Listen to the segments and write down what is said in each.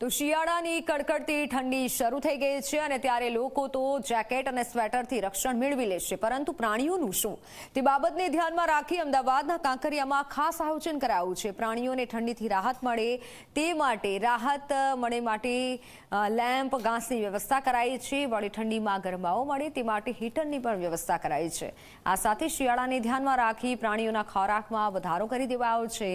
તો શિયાળાની કડકડતી ઠંડી શરૂ થઈ ગઈ છે અને ત્યારે લોકો તો જેકેટ અને સ્વેટરથી રક્ષણ મેળવી લેશે, પરંતુ પ્રાણીઓનું શું? તે બાબતને ધ્યાનમાં રાખી અમદાવાદના કાંકરિયામાં ખાસ આયોજન કરાયું છે. પ્રાણીઓને ઠંડીથી રાહત મળે તે માટે લેમ્પ, ઘાસની વ્યવસ્થા કરાઈ છે. વળી ઠંડીમાં ગરમાવો મળે તે માટે હીટરની પણ વ્યવસ્થા કરાઈ છે. આ સાથે શિયાળાને ધ્યાનમાં રાખી પ્રાણીઓના ખોરાકમાં વધારો કરી દેવાયો છે.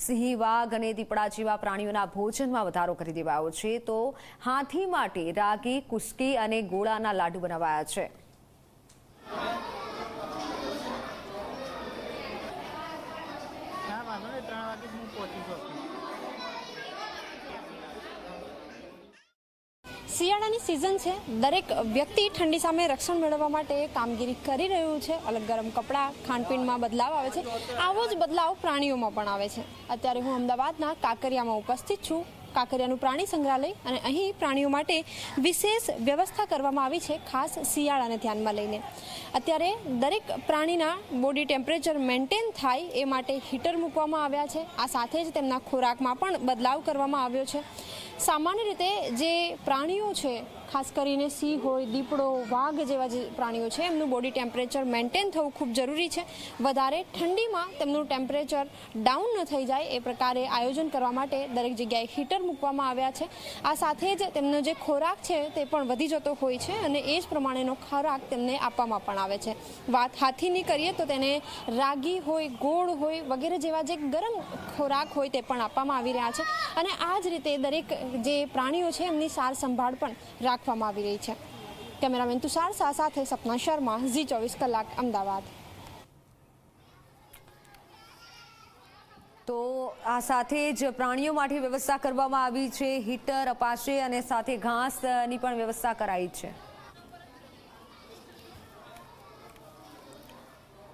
સિંહ, વાઘ અને દીપડા જેવા પ્રાણીઓના ભોજનમાં વધારો કરી દેવાયો છે. તો હાથી માટે રાગી, કુસ્કી અને ગોળાના લાડુ બનાવાયા છે. શિયાળાની સિઝન છે. દરેક વ્યક્તિ ઠંડી સામે રક્ષણ મેળવવા માટે કામગીરી કરી રહ્યું છે. અલગ ગરમ કપડાં, ખાનપીનમાં બદલાવ આવે છે. આવો જ બદલાવ પ્રાણીઓમાં પણ આવે છે. અત્યારે હું અમદાવાદના કાંકરિયામાં ઉપસ્થિત છું. કાંકરિયાનું પ્રાણી સંગ્રહાલય, અને અહીં પ્રાણીઓ માટે વિશેષ વ્યવસ્થા કરવામાં આવી છે, ખાસ શિયાળાને ધ્યાનમાં લઈને. અત્યારે દરેક પ્રાણીના બોડી ટેમ્પરેચર મેન્ટેન થાય એ માટે હીટર મૂકવામાં આવ્યા છે. આ સાથે જ તેમના ખોરાકમાં પણ બદલાવ કરવામાં આવ્યો છે. સામાન્ય રીતે જે પ્રાણીઓ છે, ખાસ કરીને સિંહ હોય, દીપડો, વાઘ જેવા જે પ્રાણીઓ છે, એમનું બોડી ટેમ્પરેચર મેન્ટેન થવું ખૂબ જરૂરી છે. વધારે ઠંડીમાં તેમનું ટેમ્પરેચર ડાઉન ન થઈ જાય એ પ્રકારે આયોજન કરવા માટે દરેક જગ્યાએ હીટર મૂકવામાં આવ્યા છે. આ સાથે જ તેમનો જે ખોરાક છે તે પણ વધી જતો હોય છે અને એ જ પ્રમાણેનો ખોરાક તેમને આપવામાં પણ આવે છે. વાત હાથીની કરીએ તો તેને રાગી હોય, ગોળ હોય વગેરે જેવા જે ગરમ ખોરાક હોય તે પણ આપવામાં આવી રહ્યા છે. અને આ જ રીતે દરેક જે પ્રાણીઓ છે એમની સાર સંભાળ પણ રાખવામાં આવી રહી છે. કેમેરામેન તુષાર શાહ સાથે સપના શર્મા, ઝી 24 કલાક, અમદાવાદ. તો આ સાથે જ પ્રાણીઓ માટે વ્યવસ્થા કરવામાં આવી છે. હીટર અપાશે અને સાથે ઘાસની પણ વ્યવસ્થા કરાઈ છે.